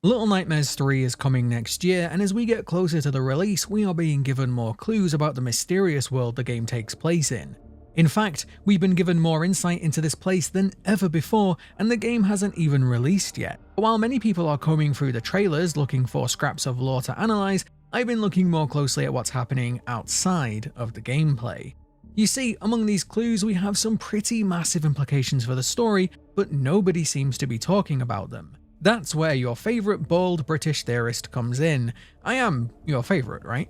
Little Nightmares 3 is coming next year, and as we get closer to the release, we are being given more clues about the mysterious world the game takes place in. In fact, we've been given more insight into this place than ever before, and the game hasn't even released yet. While many people are combing through the trailers looking for scraps of lore to analyze, I've been looking more closely at what's happening outside of the gameplay. You see, among these clues we have some pretty massive implications for the story, but nobody seems to be talking about them. That's where your favourite bald British theorist comes in. I am your favourite, right?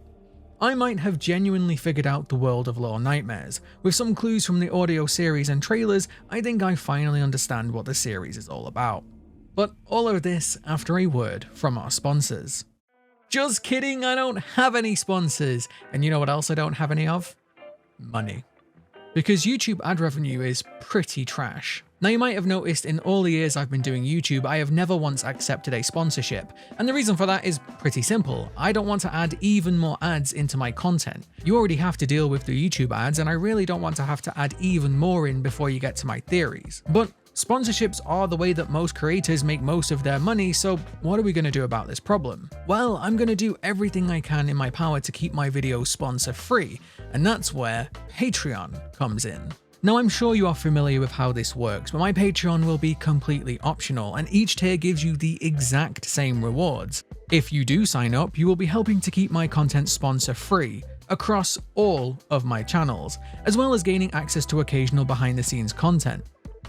I might have genuinely figured out the world of Little Nightmares. With some clues from the audio series and trailers, I think I finally understand what the series is all about. But all of this after a word from our sponsors. Just kidding, I don't have any sponsors. And you know what else I don't have any of? Money. Because YouTube ad revenue is pretty trash. Now you might have noticed in all the years I've been doing YouTube, I have never once accepted a sponsorship. And the reason for that is pretty simple. I don't want to add even more ads into my content. You already have to deal with the YouTube ads, and I really don't want to have to add even more in before you get to my theories. But sponsorships are the way that most creators make most of their money, so what are we going to do about this problem? Well, I'm going to do everything I can in my power to keep my videos sponsor free, and that's where Patreon comes in. Now I'm sure you are familiar with how this works, but my Patreon will be completely optional, and each tier gives you the exact same rewards. If you do sign up, you will be helping to keep my content sponsor free across all of my channels, as well as gaining access to occasional behind the scenes content.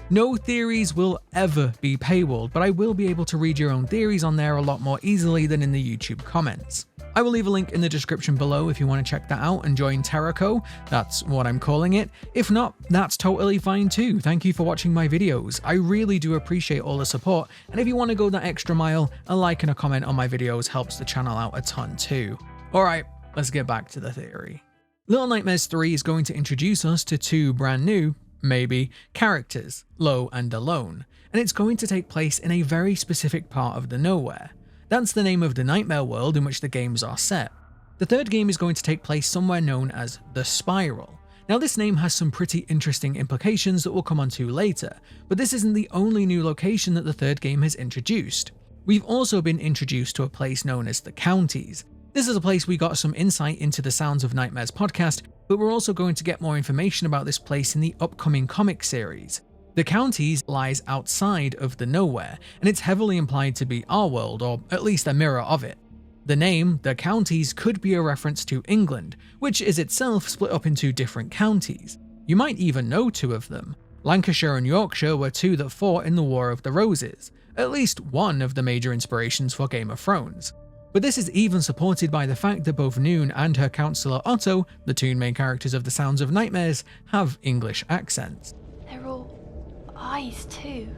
No theories will ever be paywalled, but I will be able to read your own theories on there a lot more easily than in the YouTube comments. I will leave a link in the description below if you want to check that out and join Tericho, that's what I'm calling it. If not, that's totally fine too. Thank you for watching my videos. I really do appreciate all the support, and if you want to go that extra mile, a like and a comment on my videos helps the channel out a ton too. Alright, let's get back to the theory. Little Nightmares 3 is going to introduce us to two brand new, maybe, characters, Low and Alone, and it's going to take place in a very specific part of the nowhere. That's the name of the nightmare world in which the games are set. The third game is going to take place somewhere known as the Spiral. Now this name has some pretty interesting implications that we'll come onto later, but this isn't the only new location that the third game has introduced. We've also been introduced to a place known as the Counties. This is a place we got some insight into the Sounds of Nightmares podcast, but we're also going to get more information about this place in the upcoming comic series. The Counties lies outside of the nowhere, and it's heavily implied to be our world, or at least a mirror of it. The name, the Counties, could be a reference to England, which is itself split up into different counties. You might even know two of them. Lancashire and Yorkshire were two that fought in the War of the Roses, at least one of the major inspirations for Game of Thrones. But this is even supported by the fact that both Noon and her counsellor Otto, the two main characters of the Sounds of Nightmares, have English accents. They're all eyes too.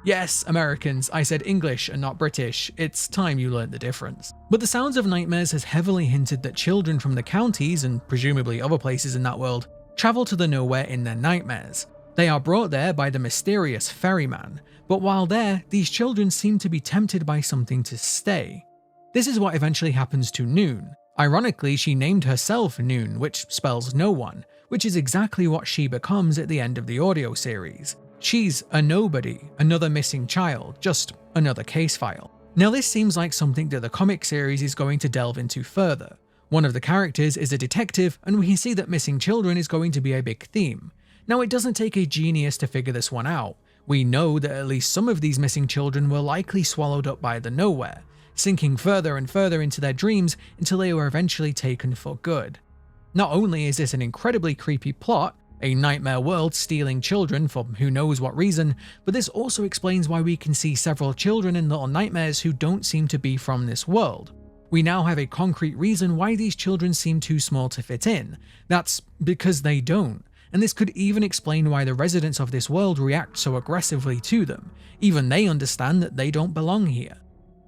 Yes, Americans, I said English and not British. It's time you learned the difference. But the Sounds of Nightmares has heavily hinted that children from the counties, and presumably other places in that world, travel to the nowhere in their nightmares. They are brought there by the mysterious ferryman, but while there, these children seem to be tempted by something to stay. This is what eventually happens to Noon. Ironically, she named herself Noon, which spells no one, which is exactly what she becomes at the end of the audio series. She's a nobody, another missing child, just another case file. Now this seems like something that the comic series is going to delve into further. One of the characters is a detective, and we can see that missing children is going to be a big theme. Now it doesn't take a genius to figure this one out. We know that at least some of these missing children were likely swallowed up by the nowhere, sinking further and further into their dreams until they were eventually taken for good. Not only is this an incredibly creepy plot, a nightmare world stealing children for who knows what reason, but this also explains why we can see several children in Little Nightmares who don't seem to be from this world. We now have a concrete reason why these children seem too small to fit in. That's because they don't. And this could even explain why the residents of this world react so aggressively to them. Even they understand that they don't belong here.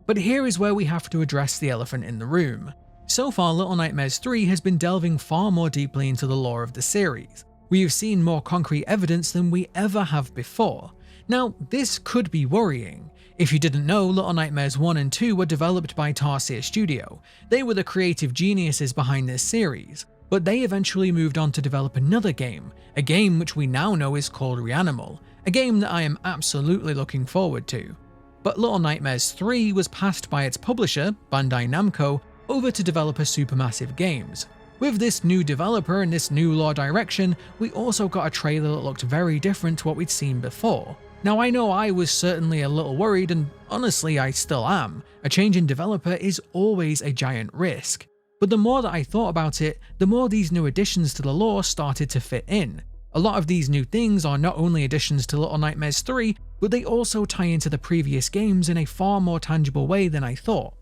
But here is where we have to address the elephant in the room. So far, Little Nightmares 3 has been delving far more deeply into the lore of the series. We have seen more concrete evidence than we ever have before. Now, this could be worrying. If you didn't know, Little Nightmares 1 and 2 were developed by Tarsier Studio. They were the creative geniuses behind this series, but they eventually moved on to develop another game, a game which we now know is called Reanimal, a game that I am absolutely looking forward to. But Little Nightmares 3 was passed by its publisher, Bandai Namco, over to developer Supermassive Games. With this new developer and this new lore direction, we also got a trailer that looked very different to what we'd seen before. Now I know I was certainly a little worried, and honestly I still am. A change in developer is always a giant risk. But the more that I thought about it, the more these new additions to the lore started to fit in. A lot of these new things are not only additions to Little Nightmares 3, but they also tie into the previous games in a far more tangible way than I thought.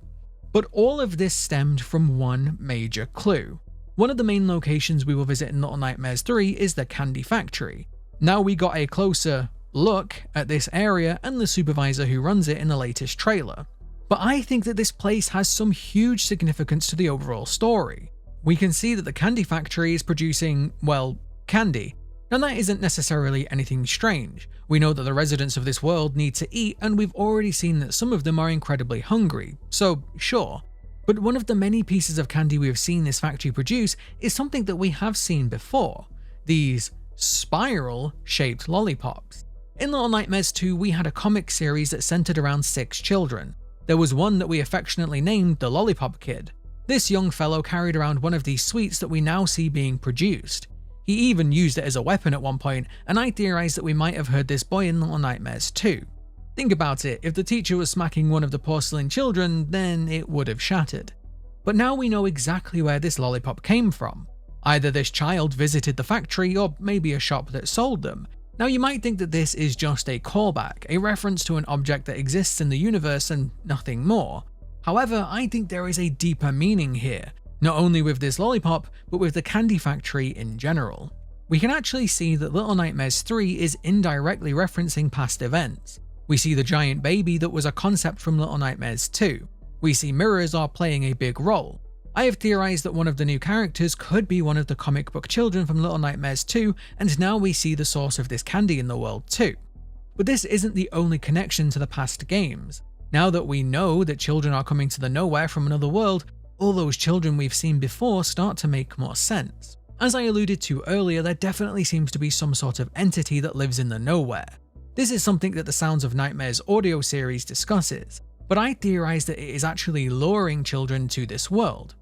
But all of this stemmed from one major clue. One of the main locations we will visit in Little Nightmares 3 is the Candy Factory. Now we got a closer look at this area and the supervisor who runs it in the latest trailer. But I think that this place has some huge significance to the overall story. We can see that the Candy Factory is producing, well, candy. Now that isn't necessarily anything strange. We know that the residents of this world need to eat, and we've already seen that some of them are incredibly hungry, so sure. But one of the many pieces of candy we have seen this factory produce is something that we have seen before. These spiral-shaped lollipops. In Little Nightmares 2, we had a comic series that centered around 6 children. There was one that we affectionately named the Lollipop Kid. This young fellow carried around one of these sweets that we now see being produced. He even used it as a weapon at one point, and I theorized that we might have heard this boy in Little Nightmares 2. Think about it, if the teacher was smacking one of the porcelain children, then it would have shattered. But now we know exactly where this lollipop came from. Either this child visited the factory, or maybe a shop that sold them. Now you might think that this is just a callback, a reference to an object that exists in the universe and nothing more. However, I think there is a deeper meaning here, not only with this lollipop, but with the Candy Factory in general. We can actually see that Little Nightmares 3 is indirectly referencing past events. We see the giant baby that was a concept from Little Nightmares 2. We see mirrors are playing a big role. I have theorized that one of the new characters could be one of the comic book children from Little Nightmares 2, and now we see the source of this candy in the world too. But this isn't the only connection to the past games. Now that we know that children are coming to the nowhere from another world, all those children we've seen before start to make more sense. As I alluded to earlier, there definitely seems to be some sort of entity that lives in the nowhere. This is something that the Sounds of Nightmares audio series discusses, but I theorize that it is actually luring children to this world.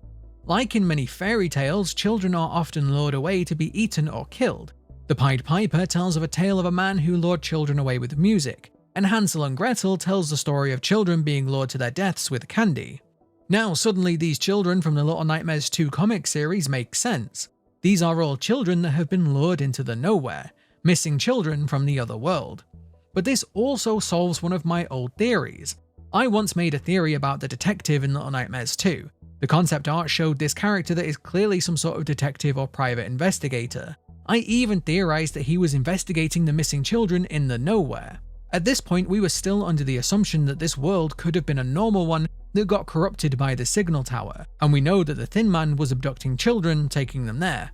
Like in many fairy tales, children are often lured away to be eaten or killed. The Pied Piper tells of a tale of a man who lured children away with music, and Hansel and Gretel tells the story of children being lured to their deaths with candy. Now suddenly these children from the Little Nightmares 2 comic series make sense. These are all children that have been lured into the nowhere, missing children from the other world. But this also solves one of my old theories. I once made a theory about the detective in Little Nightmares 2. The concept art showed this character that is clearly some sort of detective or private investigator. I even theorized that he was investigating the missing children in the nowhere. At this point, we were still under the assumption that this world could have been a normal one that got corrupted by the signal tower, and we know that the Thin Man was abducting children, taking them there.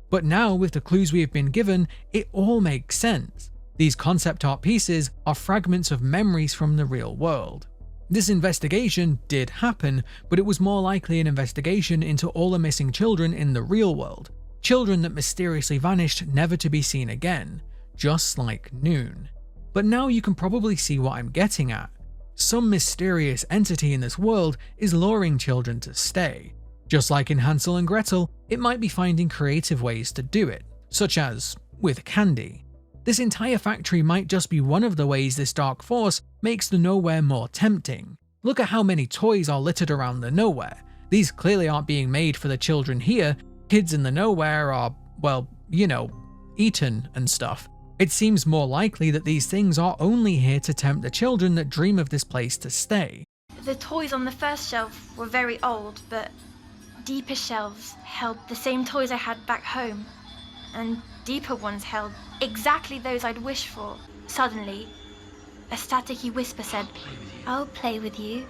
But now, with the clues we have been given, it all makes sense. These concept art pieces are fragments of memories from the real world. This investigation did happen, but it was more likely an investigation into all the missing children in the real world. Children that mysteriously vanished, never to be seen again. Just like Noon. But now you can probably see what I'm getting at. Some mysterious entity in this world is luring children to stay. Just like in Hansel and Gretel, it might be finding creative ways to do it, such as with candy. This entire factory might just be one of the ways this dark force makes the nowhere more tempting. Look at how many toys are littered around the nowhere. These clearly aren't being made for the children here. Kids in the nowhere are, well, you know, eaten and stuff. It seems more likely that these things are only here to tempt the children that dream of this place to stay. The toys on the first shelf were very old, but deeper shelves held the same toys I had back home, and deeper ones held exactly those I'd wished for. Suddenly, a staticky whisper said, "I'll play with you."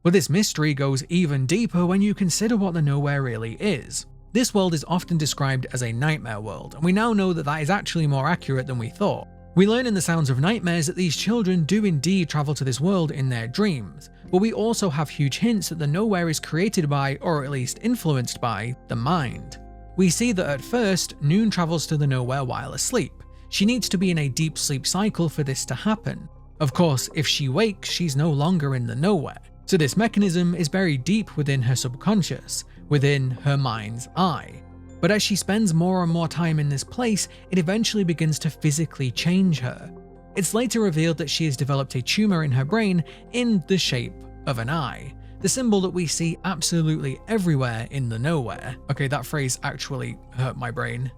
But this mystery goes even deeper when you consider what the nowhere really is. This world is often described as a nightmare world, and we now know that that is actually more accurate than we thought. We learn in the Sounds of Nightmares that these children do indeed travel to this world in their dreams, but we also have huge hints that the nowhere is created by, or at least influenced by, the mind. We see that at first, Noon travels to the nowhere while asleep. She needs to be in a deep sleep cycle for this to happen. Of course, if she wakes, she's no longer in the nowhere, so this mechanism is buried deep within her subconscious, within her mind's eye. But as she spends more and more time in this place, it eventually begins to physically change her. It's later revealed that she has developed a tumor in her brain in the shape of an eye, the symbol that we see absolutely everywhere in the nowhere. Okay, that phrase actually hurt my brain.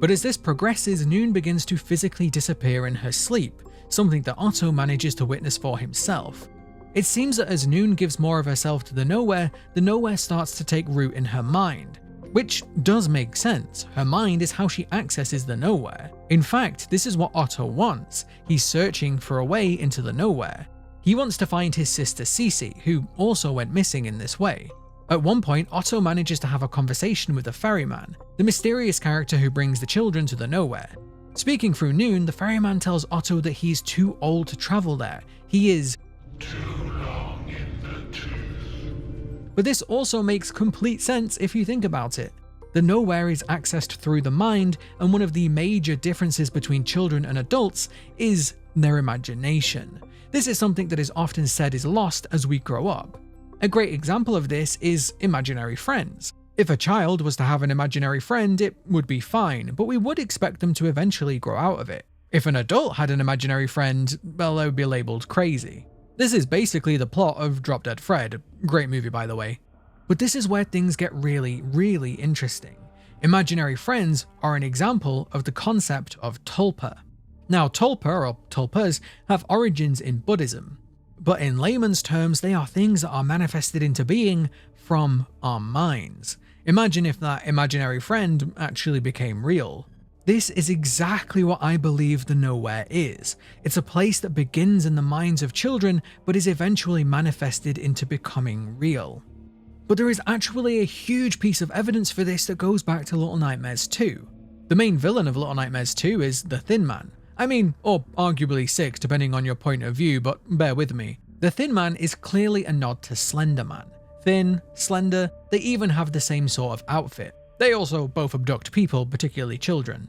But as this progresses, Noon begins to physically disappear in her sleep, something that Otto manages to witness for himself. It seems that as Noon gives more of herself to the nowhere starts to take root in her mind. Which does make sense, her mind is how she accesses the nowhere. In fact, this is what Otto wants. He's searching for a way into the nowhere. He wants to find his sister Cece, who also went missing in this way. At one point, Otto manages to have a conversation with the ferryman, the mysterious character who brings the children to the nowhere. Speaking through Noon, the ferryman tells Otto that he's too old to travel there. He is too long in the tooth. But this also makes complete sense if you think about it. The nowhere is accessed through the mind, and one of the major differences between children and adults is their imagination. This is something that is often said is lost as we grow up. A great example of this is imaginary friends. If a child was to have an imaginary friend, it would be fine, but we would expect them to eventually grow out of it. If an adult had an imaginary friend, well, they would be labelled crazy. This is basically the plot of Drop Dead Fred, great movie by the way. But this is where things get really, really interesting. Imaginary friends are an example of the concept of tulpa. Now tulpa or tulpas have origins in Buddhism, but in layman's terms they are things that are manifested into being from our minds. Imagine if that imaginary friend actually became real. This is exactly what I believe the nowhere is. It's a place that begins in the minds of children but is eventually manifested into becoming real. But there is actually a huge piece of evidence for this that goes back to Little Nightmares 2. The main villain of Little Nightmares 2 is the Thin Man. I mean, or arguably 6 depending on your point of view, but bear with me. The Thin Man is clearly a nod to Slender Man. Thin, slender, they even have the same sort of outfit. They also both abduct people, particularly children.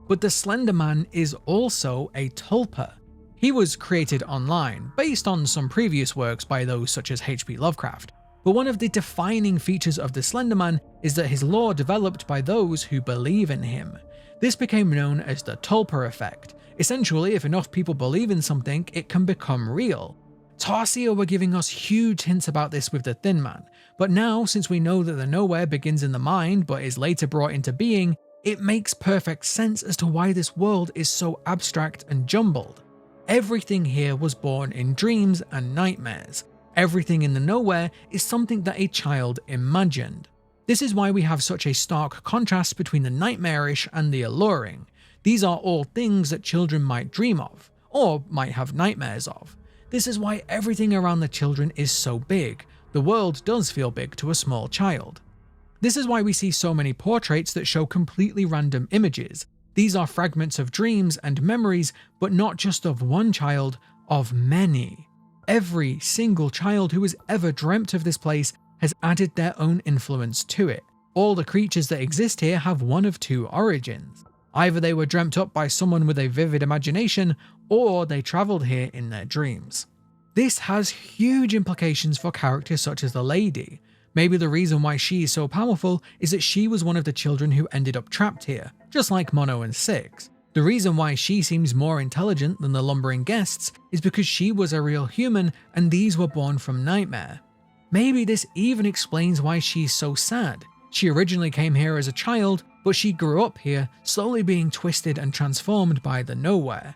But the Slender Man is also a tulpa. He was created online, based on some previous works by those such as H.P. Lovecraft. But one of the defining features of the Slender Man is that his lore developed by those who believe in him. This became known as the tulpa effect. Essentially, if enough people believe in something, it can become real. Tarsier were giving us huge hints about this with the Thin Man, but now, since we know that the nowhere begins in the mind but is later brought into being, it makes perfect sense as to why this world is so abstract and jumbled. Everything here was born in dreams and nightmares. Everything in the nowhere is something that a child imagined. This is why we have such a stark contrast between the nightmarish and the alluring. These are all things that children might dream of, or might have nightmares of. This is why everything around the children is so big. The world does feel big to a small child. This is why we see so many portraits that show completely random images. These are fragments of dreams and memories, but not just of one child, of many. Every single child who has ever dreamt of this place has added their own influence to it. All the creatures that exist here have one of two origins. Either they were dreamt up by someone with a vivid imagination, or they travelled here in their dreams. This has huge implications for characters such as the Lady. Maybe the reason why she is so powerful is that she was one of the children who ended up trapped here, just like Mono and Six. The reason why she seems more intelligent than the lumbering guests is because she was a real human and these were born from Nightmare. Maybe this even explains why she's so sad. She originally came here as a child, but she grew up here, slowly being twisted and transformed by the nowhere.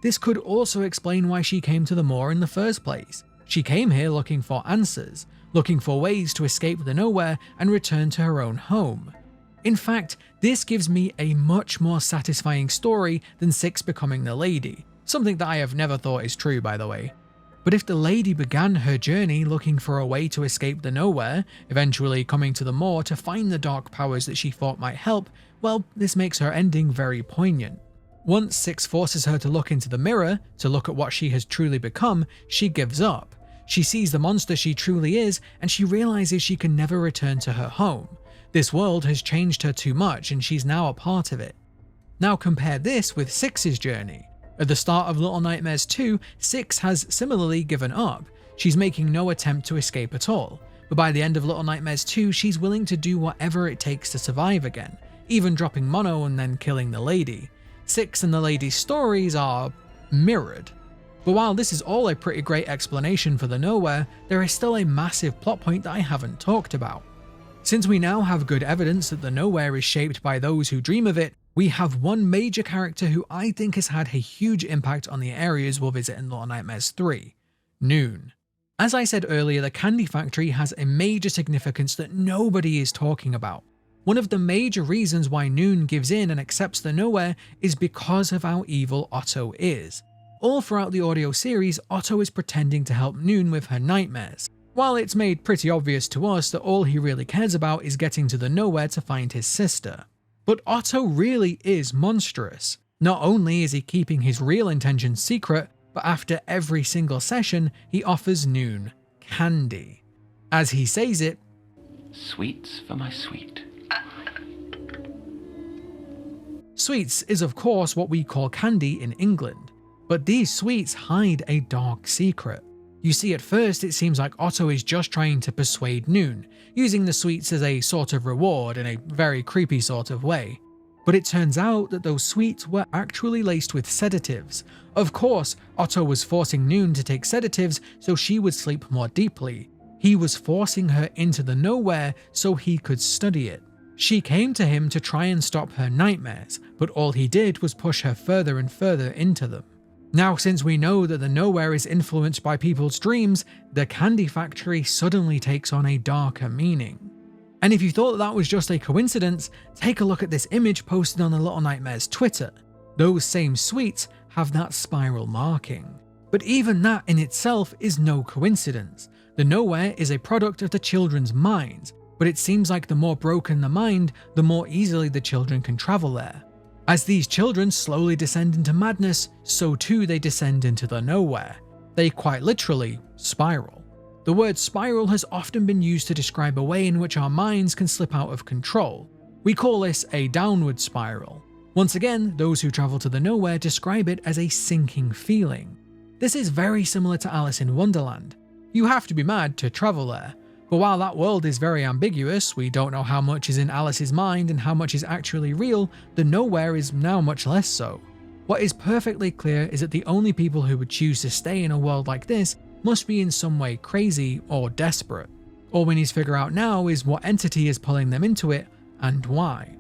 This could also explain why she came to the moor in the first place. She came here looking for answers, looking for ways to escape the nowhere and return to her own home. In fact, this gives me a much more satisfying story than Six becoming the Lady, something that I have never thought is true by the way. But if the Lady began her journey looking for a way to escape the nowhere, eventually coming to the moor to find the dark powers that she thought might help, well, this makes her ending very poignant. Once Six forces her to look into the mirror, to look at what she has truly become, she gives up. She sees the monster she truly is, and she realizes she can never return to her home. This world has changed her too much, and she's now a part of it. Now compare this with Six's journey. At the start of Little Nightmares 2, Six has similarly given up. She's making no attempt to escape at all. But by the end of Little Nightmares 2, she's willing to do whatever it takes to survive again, even dropping Mono and then killing the lady. Six and the lady's stories are mirrored. But while this is all a pretty great explanation for the Nowhere, there is still a massive plot point that I haven't talked about. Since we now have good evidence that the Nowhere is shaped by those who dream of it, we have one major character who I think has had a huge impact on the areas we'll visit in Little Nightmares 3, Noon. As I said earlier, the Candy Factory has a major significance that nobody is talking about. One of the major reasons why Noon gives in and accepts the Nowhere is because of how evil Otto is. All throughout the audio series, Otto is pretending to help Noon with her nightmares, while it's made pretty obvious to us that all he really cares about is getting to the Nowhere to find his sister. But Otto really is monstrous. Not only is he keeping his real intentions secret, but after every single session, he offers Noon candy. As he says it, "Sweets for my sweet." Sweets is of course what we call candy in England, but these sweets hide a dark secret. You see, at first it seems like Otto is just trying to persuade Noon, using the sweets as a sort of reward in a very creepy sort of way. But it turns out that those sweets were actually laced with sedatives. Of course, Otto was forcing Noon to take sedatives so she would sleep more deeply. He was forcing her into the Nowhere so he could study it. She came to him to try and stop her nightmares, but all he did was push her further and further into them. Now, since we know that the Nowhere is influenced by people's dreams, the Candy Factory suddenly takes on a darker meaning. And if you thought that was just a coincidence, take a look at this image posted on the Little Nightmares Twitter. Those same sweets have that spiral marking. But even that in itself is no coincidence. The Nowhere is a product of the children's minds, but it seems like the more broken the mind, the more easily the children can travel there. As these children slowly descend into madness, so too they descend into the Nowhere. They quite literally spiral. The word spiral has often been used to describe a way in which our minds can slip out of control. We call this a downward spiral. Once again, those who travel to the Nowhere describe it as a sinking feeling. This is very similar to Alice in Wonderland. You have to be mad to travel there. But while that world is very ambiguous, we don't know how much is in Alice's mind and how much is actually real, the Nowhere is now much less so. What is perfectly clear is that the only people who would choose to stay in a world like this must be in some way crazy or desperate. All we need to figure out now is what entity is pulling them into it and why.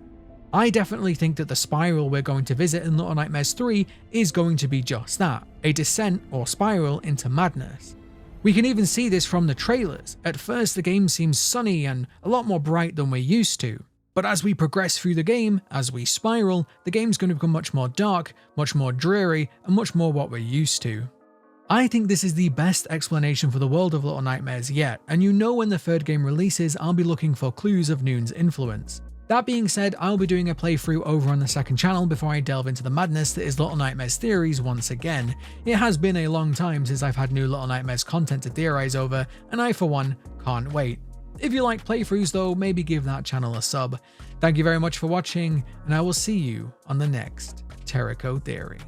I definitely think that the spiral we're going to visit in Little Nightmares 3 is going to be just that, a descent or spiral into madness. We can even see this from the trailers. At first the game seems sunny and a lot more bright than we're used to. But as we progress through the game, as we spiral, the game's going to become much more dark, much more dreary, and much more what we're used to. I think this is the best explanation for the world of Little Nightmares yet, and you know when the third game releases, I'll be looking for clues of Noon's influence. That being said, I'll be doing a playthrough over on the second channel before I delve into the madness that is Little Nightmares theories once again. It has been a long time since I've had new Little Nightmares content to theorize over, and I for one can't wait. If you like playthroughs though, maybe give that channel a sub. Thank you very much for watching, and I will see you on the next Tericho Theory.